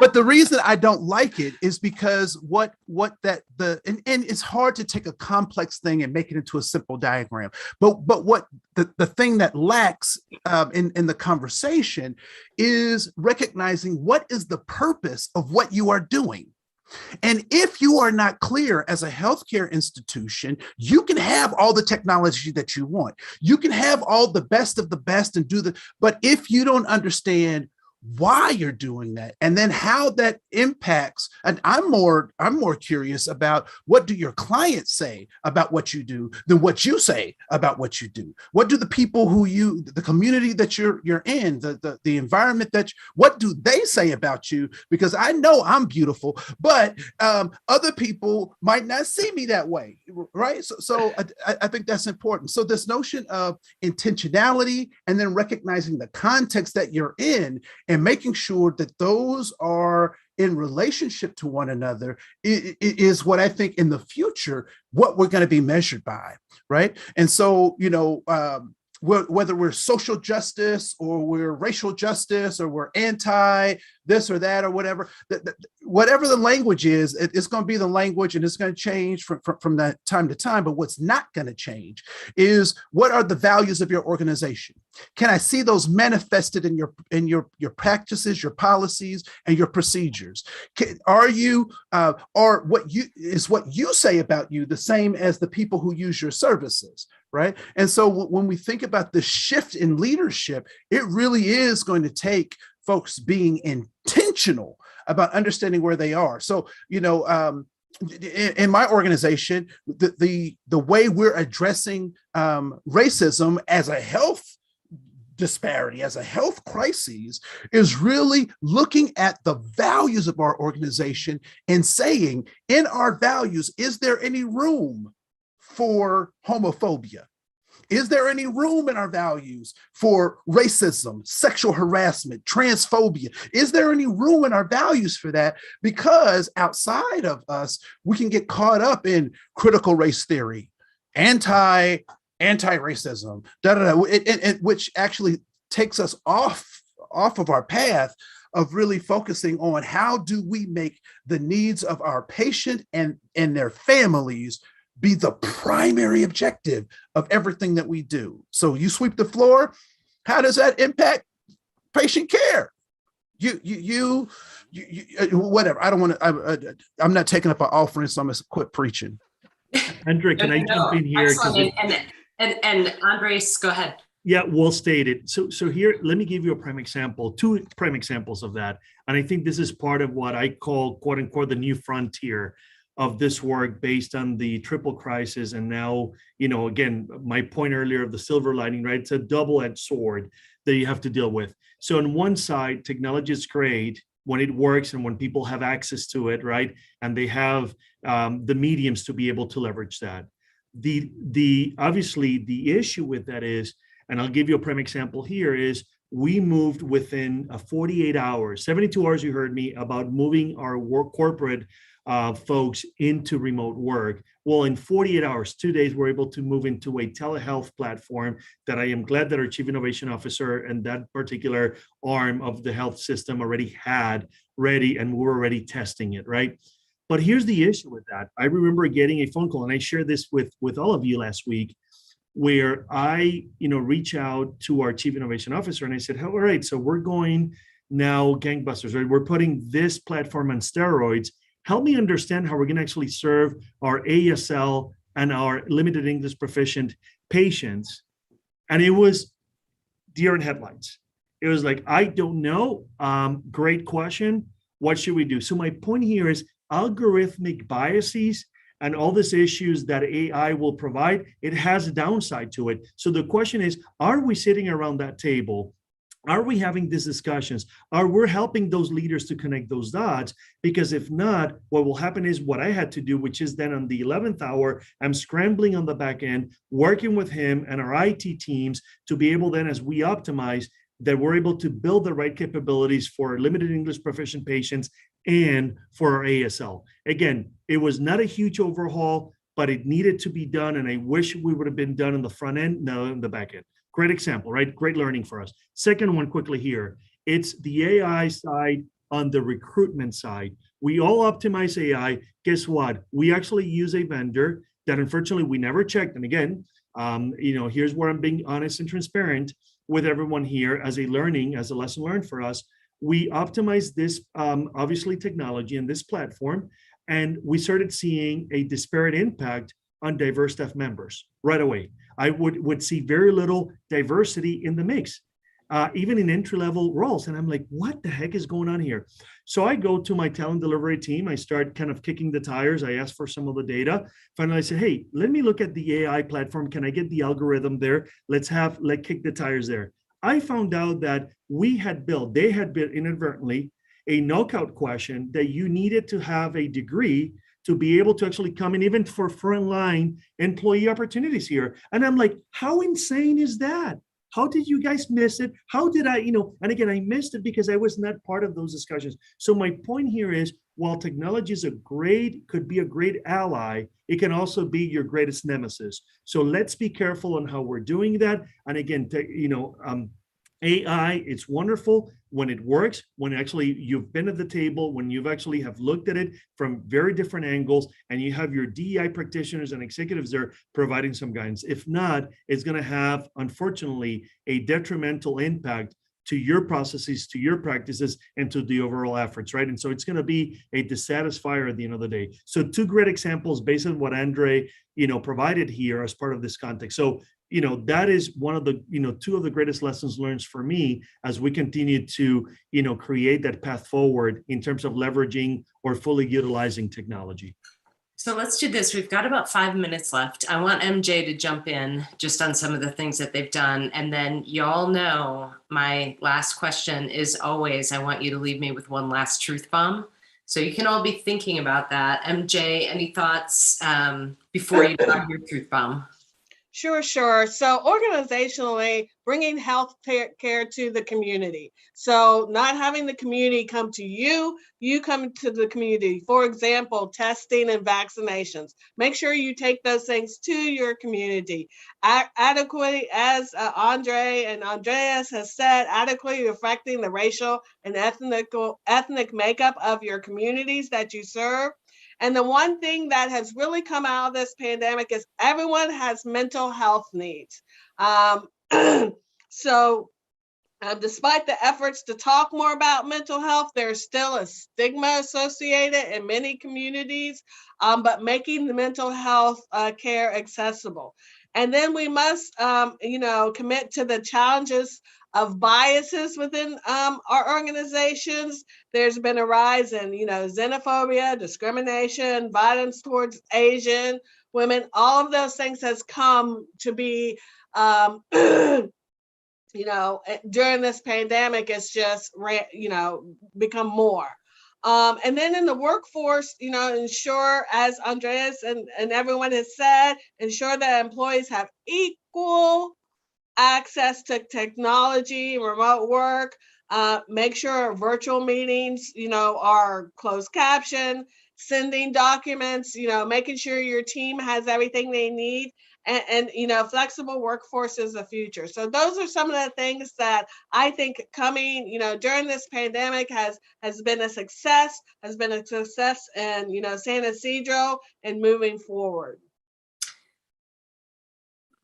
but the reason I don't like it is because and it's hard to take a complex thing and make it into a simple diagram. But what the thing that lacks in the conversation is recognizing what is the purpose of what you are doing. And if you are not clear as a healthcare institution, you can have all the technology that you want. You can have all the best of the best and but if you don't understand why you're doing that and then how that impacts, and I'm more curious about what do your clients say about what you do than what you say about what you do. What do the people the community that you're in, the environment what do they say about you? Because I know I'm beautiful, but other people might not see me that way, right? So I think that's important. So this notion of intentionality and then recognizing the context that you're in and making sure that those are in relationship to one another is what I think in the future, what we're going to be measured by, right? And so, whether we're social justice or we're racial justice or we're anti this or that or whatever, whatever the language is, it's going to be the language, and it's going to change from that time to time. But what's not going to change is what are the values of your organization? Can I see those manifested in your practices, your policies, and your procedures? Are you or what you say about you the same as the people who use your services? Right. And so when we think about the shift in leadership, it really is going to take folks being intentional about understanding where they are. So, in my organization, the way we're addressing racism as a health disparity, as a health crisis, is really looking at the values of our organization and saying, in our values, is there any room for homophobia? Is there any room in our values for racism, sexual harassment, transphobia? Is there any room in our values for that? Because outside of us, we can get caught up in critical race theory, anti-racism, which actually takes us off of our path of really focusing on how do we make the needs of our patient and their families be the primary objective of everything that we do. So you sweep the floor, how does that impact patient care? You whatever. I don't want to, I'm not taking up an offering, so I'm going to quit preaching. Andre, can I jump in here? Excellent. And Andres, go ahead. Yeah, well stated. So here, let me give you a prime example, 2 prime examples of that. And I think this is part of what I call, quote unquote, the new frontier of this work based on the triple crisis. And now, again, my point earlier of the silver lining, right? It's a double-edged sword that you have to deal with. So on one side, technology is great when it works and when people have access to it, right? And they have the mediums to be able to leverage that. Obviously, the issue with that is, and I'll give you a prime example here, is we moved within 48 hours, 72 hours, you heard me, about moving our corporate folks into remote work. Well, in 48 hours, 2 days, we're able to move into a telehealth platform that I am glad that our Chief Innovation Officer and that particular arm of the health system already had ready, and we were already testing it, right? But here's the issue with that. I remember getting a phone call, and I shared this with all of you last week, where I, reach out to our Chief Innovation Officer and I said, all right, so we're going now gangbusters, right? We're putting this platform on steroids. Help me understand how we're going to actually serve our ASL and our limited English proficient patients. And it was deer in headlights. It was like, I don't know. Great question. What should we do? So my point here is algorithmic biases and all these issues that AI will provide, it has a downside to it. So the question is, are we sitting around that table? Are we having these discussions? Are we helping those leaders to connect those dots? Because if not, what will happen is what I had to do, which is then on the 11th hour, I'm scrambling on the back end, working with him and our IT teams to be able then, as we optimize, that we're able to build the right capabilities for limited English proficient patients and for our ASL. Again, it was not a huge overhaul, but it needed to be done. And I wish we would have been done on the front end, no, in the back end. Great example, right? Great learning for us. Second one quickly here. It's the AI side on the recruitment side. We all optimize AI. Guess what? We actually use a vendor that unfortunately we never checked. And again, here's where I'm being honest and transparent with everyone here as a lesson learned for us. We optimized this, obviously, technology and this platform, and we started seeing a disparate impact on diverse staff members right away. I would see very little diversity in the mix, even in entry-level roles. And I'm like, what the heck is going on here? So I go to my talent delivery team. I start kind of kicking the tires. I ask for some of the data. Finally, I said, hey, let me look at the AI platform. Can I get the algorithm there? Let's kick the tires there. I found out that they had built inadvertently a knockout question that you needed to have a degree to be able to actually come in, even for frontline employee opportunities here. And I'm like, how insane is that? How did you guys miss it? How did I, and again, I missed it because I was not part of those discussions. So my point here is, while technology could be a great ally, it can also be your greatest nemesis. So let's be careful on how we're doing that. And again, AI, it's wonderful when it works, when actually you've been at the table, when you've actually have looked at it from very different angles, and you have your DEI practitioners and executives there providing some guidance. If not, it's going to have, unfortunately, a detrimental impact to your processes, to your practices, and to the overall efforts, right? And so it's going to be a dissatisfier at the end of the day. So 2 great examples based on what Andre, provided here as part of this context. So that is one of the, two of the greatest lessons learned for me as we continue to, create that path forward in terms of leveraging or fully utilizing technology. So let's do this. We've got about 5 minutes left. I want MJ to jump in just on some of the things that they've done. And then y'all know my last question is always, I want you to leave me with one last truth bomb. So you can all be thinking about that. MJ, any thoughts before you drop your truth bomb? Sure. So organizationally, bringing health care to the community. So not having the community come to you, you come to the community. For example, testing and vaccinations. Make sure you take those things to your community. Adequately, as Andre and Andreas has said, adequately reflecting the racial and ethnic makeup of your communities that you serve. And the one thing that has really come out of this pandemic is everyone has mental health needs. So despite the efforts to talk more about mental health, there's still a stigma associated in many communities, but making the mental health care accessible. And then we must, commit to the challenges of biases within our organizations. There's been a rise in, xenophobia, discrimination, violence towards Asian women. All of those things has come to be, during this pandemic, it's just, become more. And then in the workforce, ensure, as Andreas and everyone has said, ensure that employees have equal access to technology, remote work, make sure virtual meetings, are closed caption, sending documents, making sure your team has everything they need. And flexible workforce is the future. So those are some of the things that I think coming, during this pandemic has been a success, in, San Ysidro and moving forward.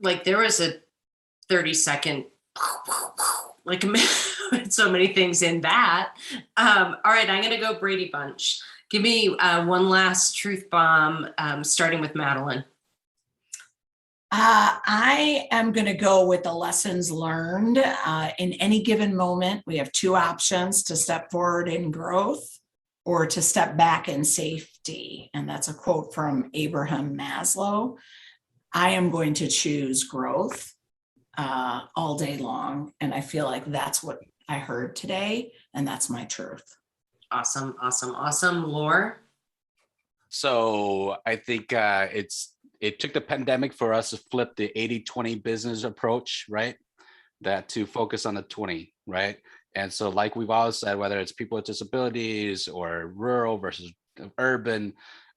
Like there was a 30-second, like so many things in that. All right, I'm going to go Brady Bunch. Give me one last truth bomb, starting with Madeline. I am going to go with the lessons learned. In any given moment, we have two options: to step forward in growth or to step back in safety. And that's a quote from Abraham Maslow. I am going to choose growth all day long. And I feel like that's what I heard today. And that's my truth. Awesome. Laura? So I think it took the pandemic for us to flip the 80-20 business approach, right? That to focus on the 20, right? And so like we've always said, whether it's people with disabilities or rural versus urban,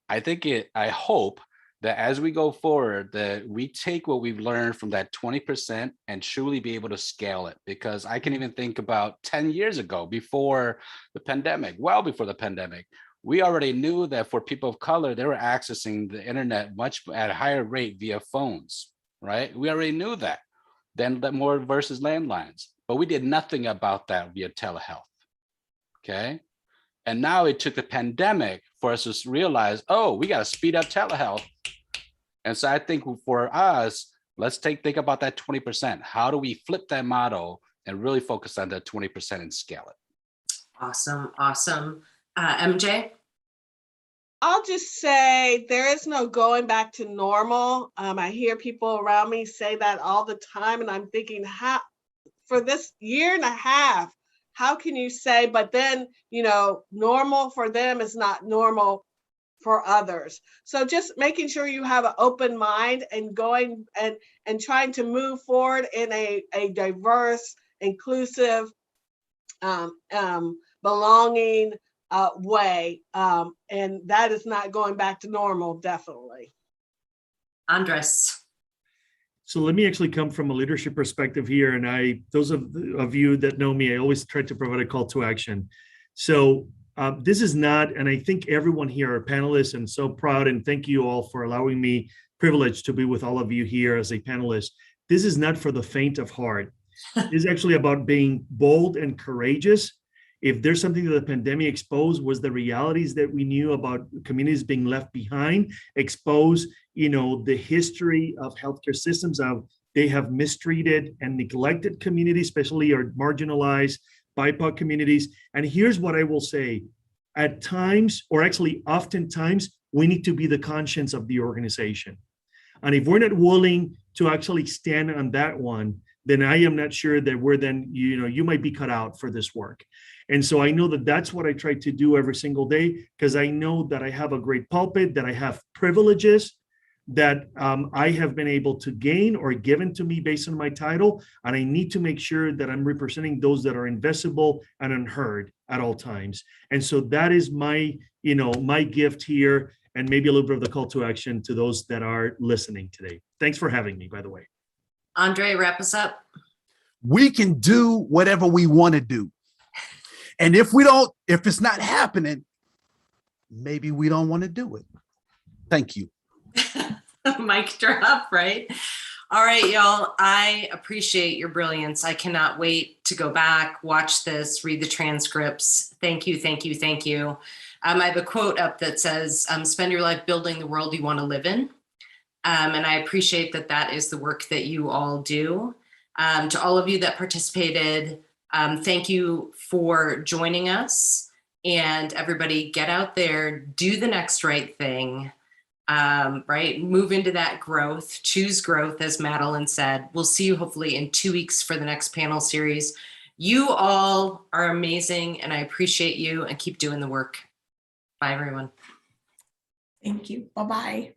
I hope that as we go forward, that we take what we've learned from that 20% and truly be able to scale it. Because I can even think about 10 years ago, before the pandemic, well before the pandemic, we already knew that for people of color, they were accessing the internet much at a higher rate via phones, right? We already knew that, then more versus landlines, but we did nothing about that via telehealth, okay? And now it took the pandemic for us to realize, oh, we got to speed up telehealth. And so I think for us, let's think about that 20%. How do we flip that model and really focus on that 20% and scale it? Awesome. MJ? I'll just say there is no going back to normal. I hear people around me say that all the time, and I'm thinking, how, for this year and a half, how can you say, but then, normal for them is not normal for others. So just making sure you have an open mind and going and trying to move forward in a diverse, inclusive, belonging way. And that is not going back to normal, definitely. Andres? So let me actually come from a leadership perspective here. And those of you that know me, I always try to provide a call to action. So this is not, and I think everyone here are panelists, and so proud, and thank you all for allowing me privilege to be with all of you here as a panelist. This is not for the faint of heart. It's actually about being bold and courageous. If there's something that the pandemic exposed, was the realities that we knew about communities being left behind, expose, the history of healthcare systems, of They have mistreated and neglected communities, especially our marginalized BIPOC communities. And here's what I will say. At times, or actually oftentimes, we need to be the conscience of the organization. And if we're not willing to actually stand on that one, then I am not sure that we're then, you might be cut out for this work. And so I know that that's what I try to do every single day, because I know that I have a great pulpit, that I have privileges that I have been able to gain or given to me based on my title. And I need to make sure that I'm representing those that are invisible and unheard at all times. And so that is my, my gift here, and maybe a little bit of the call to action to those that are listening today. Thanks for having me, by the way. Andre, wrap us up. We can do whatever we want to do. And if it's not happening, maybe we don't want to do it. Thank you. Mic drop, right? All right, y'all. I appreciate your brilliance. I cannot wait to go back, watch this, read the transcripts. Thank you, thank you, thank you. I have a quote up that says, spend your life building the world you want to live in. And I appreciate that that is the work that you all do. To all of you that participated, thank you for joining us. And everybody, get out there, do the next right thing, right? Move into that growth, choose growth, as Madeline said. We'll see you hopefully in 2 weeks for the next panel series. You all are amazing, and I appreciate you, and keep doing the work. Bye, everyone. Thank you. Bye-bye.